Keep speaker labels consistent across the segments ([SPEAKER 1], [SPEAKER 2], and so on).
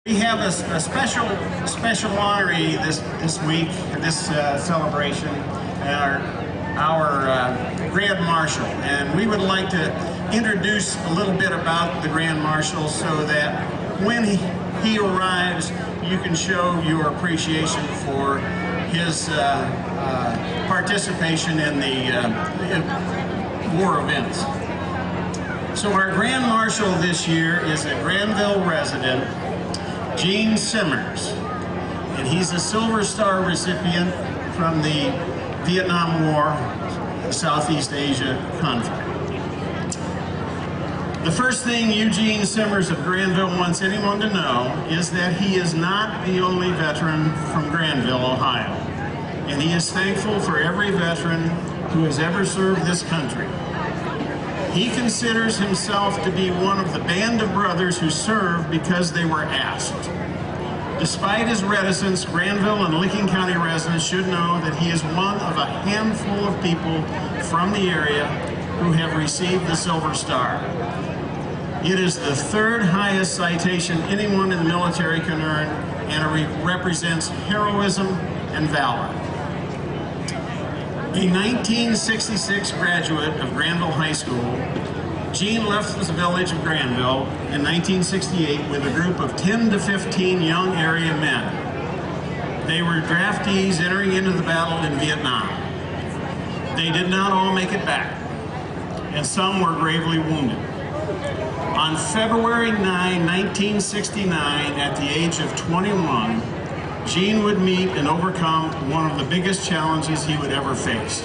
[SPEAKER 1] We have a special honoree this week, this celebration, our Grand Marshal, and we would like to introduce a little bit about the Grand Marshal so that when he arrives, you can show your appreciation for his participation in the war events. So our Grand Marshal this year is a Granville resident, Gene Simmers, and he's a Silver Star recipient from the Vietnam War, Southeast Asia conflict. The first thing Eugene Simmers of Granville wants anyone to know is that he is not the only veteran from Granville, Ohio, and he is thankful for every veteran who has ever served this country. He considers himself to be one of the band of brothers who served because they were asked. Despite his reticence, Granville and Licking County residents should know that he is one of a handful of people from the area who have received the Silver Star. It is the third highest citation anyone in the military can earn, and it represents heroism and valor. A 1966 graduate of Granville High School, Gene left the village of Granville in 1968 with a group of 10 to 15 young area men. They were draftees entering into the battle in Vietnam. They did not all make it back, and some were gravely wounded. On February 9, 1969, at the age of 21, Gene would meet and overcome one of the biggest challenges he would ever face.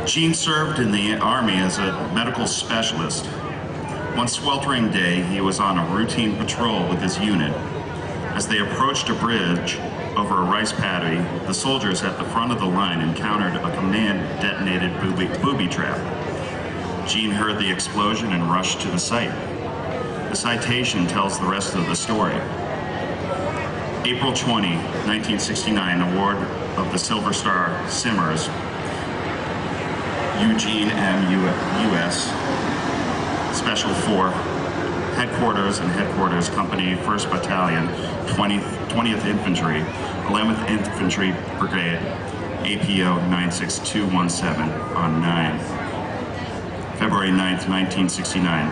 [SPEAKER 2] Gene served in the Army as a medical specialist. One sweltering day, he was on a routine patrol with his unit. As they approached a bridge over a rice paddy, the soldiers at the front of the line encountered a command-detonated booby trap. Gene heard the explosion and rushed to the site. The citation tells the rest of the story. April 20, 1969, award of the Silver Star Simmers, Eugene M. U.S. Special 4, Headquarters and Headquarters Company, 1st Battalion, 20th Infantry, 11th Infantry Brigade, APO 96217 on 9. February 9th, 1969,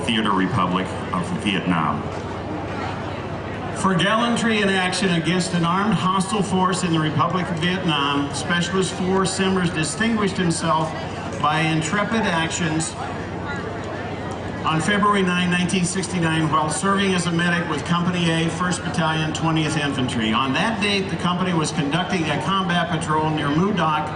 [SPEAKER 2] Theater Republic of Vietnam.
[SPEAKER 1] For gallantry in action against an armed hostile force in the Republic of Vietnam, Specialist 4 Simmers distinguished himself by intrepid actions on February 9, 1969, while serving as a medic with Company A, 1st Battalion, 20th Infantry. On that date, the company was conducting a combat patrol near Mudak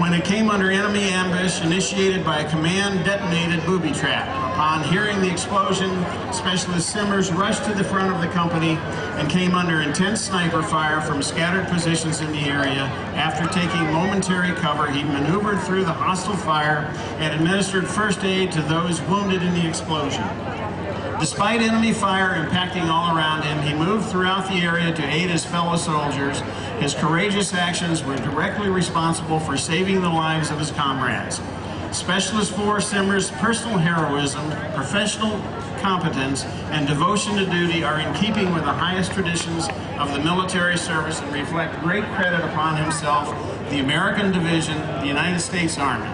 [SPEAKER 1] when it came under enemy ambush initiated by a command-detonated booby trap. Upon hearing the explosion, Specialist Simmers rushed to the front of the company and came under intense sniper fire from scattered positions in the area. After taking momentary cover, he maneuvered through the hostile fire and administered first aid to those wounded in the explosion. Despite enemy fire impacting all around him, he moved throughout the area to aid his fellow soldiers. His courageous actions were directly responsible for saving the lives of his comrades. Specialist 4 Simmers' personal heroism, professional competence, and devotion to duty are in keeping with the highest traditions of the military service and reflect great credit upon himself, the American Division, the United States Army.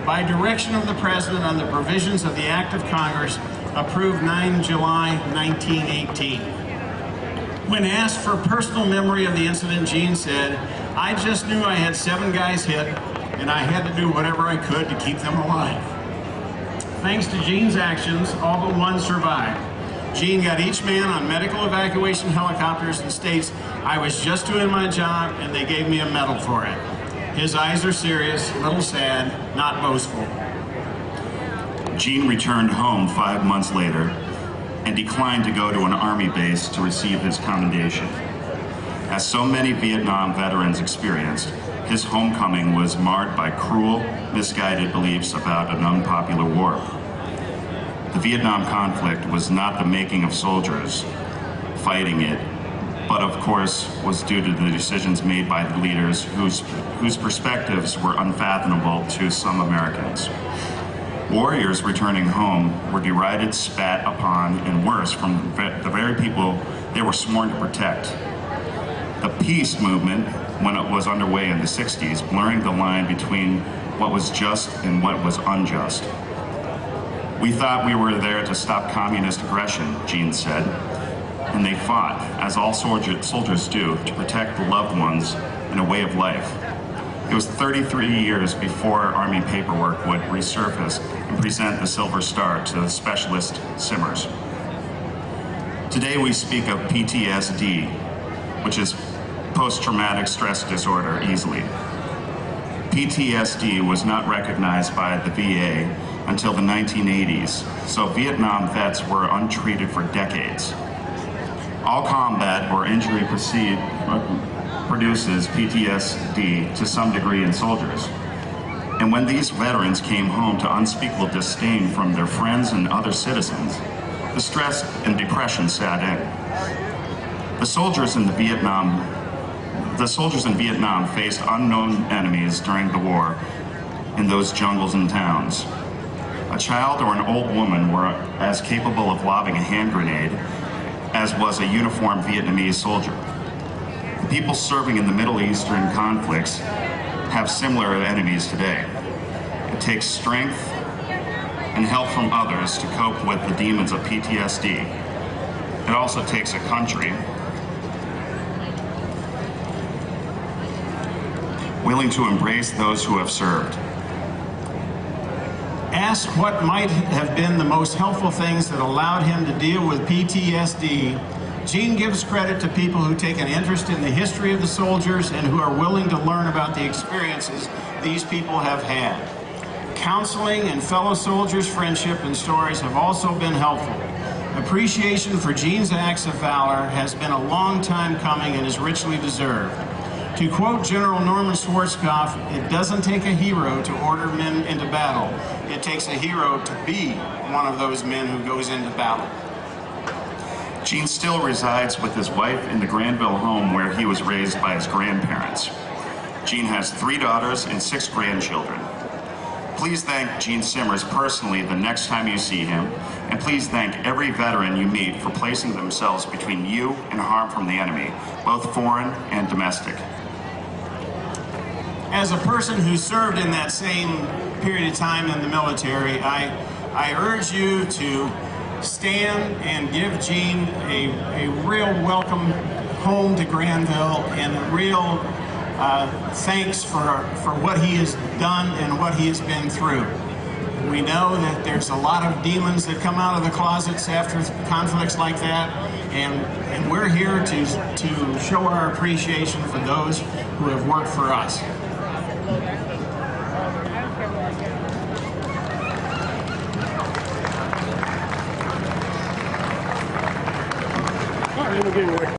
[SPEAKER 1] By direction of the President on the provisions of the Act of Congress, approved 9 July 1918. When asked for personal memory of the incident, Gene said, "I just knew I had 7 guys hit, and I had to do whatever I could to keep them alive." Thanks to Gene's actions, all but one survived. Gene got each man on medical evacuation helicopters and states, "I was just doing my job, and they gave me a medal for it." His eyes are serious, a little sad, not boastful.
[SPEAKER 2] Gene returned home 5 months later and declined to go to an Army base to receive his commendation. As so many Vietnam veterans experienced, his homecoming was marred by cruel, misguided beliefs about an unpopular war. The Vietnam conflict was not the making of soldiers fighting it, but of course was due to the decisions made by the leaders whose perspectives were unfathomable to some Americans. Warriors returning home were derided, spat upon, and worse from the very people they were sworn to protect. The peace movement, when it was underway in the 60s, blurring the line between what was just and what was unjust. "We thought we were there to stop communist aggression," Jean said, and they fought, as all soldiers do, to protect the loved ones and a way of life. It was 33 years before Army paperwork would resurface and present the Silver Star to the specialist Simmers. Today we speak of PTSD, which is post-traumatic stress disorder easily. PTSD was not recognized by the VA until the 1980s, so Vietnam vets were untreated for decades. All combat or injury produces PTSD to some degree in soldiers. And when these veterans came home to unspeakable disdain from their friends and other citizens, the stress and depression set in. The soldiers in Vietnam faced unknown enemies during the war in those jungles and towns. A child or an old woman were as capable of lobbing a hand grenade as was a uniformed Vietnamese soldier. The people serving in the Middle Eastern conflicts have similar enemies today. It takes strength and help from others to cope with the demons of PTSD. It also takes a country willing to embrace those who have served.
[SPEAKER 1] Asked what might have been the most helpful things that allowed him to deal with PTSD, Jean gives credit to people who take an interest in the history of the soldiers and who are willing to learn about the experiences these people have had. Counseling and fellow soldiers' friendship and stories have also been helpful. Appreciation for Jean's acts of valor has been a long time coming and is richly deserved. To quote General Norman Schwarzkopf, "It doesn't take a hero to order men into battle. It takes a hero to be one of those men who goes into battle."
[SPEAKER 2] Jean still resides with his wife in the Granville home where he was raised by his grandparents. Jean has 3 daughters and 6 grandchildren. Please thank Gene Simmers personally the next time you see him, and please thank every veteran you meet for placing themselves between you and harm from the enemy, both foreign and domestic.
[SPEAKER 1] As a person who served in that same period of time in the military, I urge you to stand and give Gene a real welcome home to Granville and a real thanks for what he has done and what he has been through. We know that there's a lot of demons that come out of the closets after conflicts like that, and we're here to show our appreciation for those who have worked for us.
[SPEAKER 3] All right,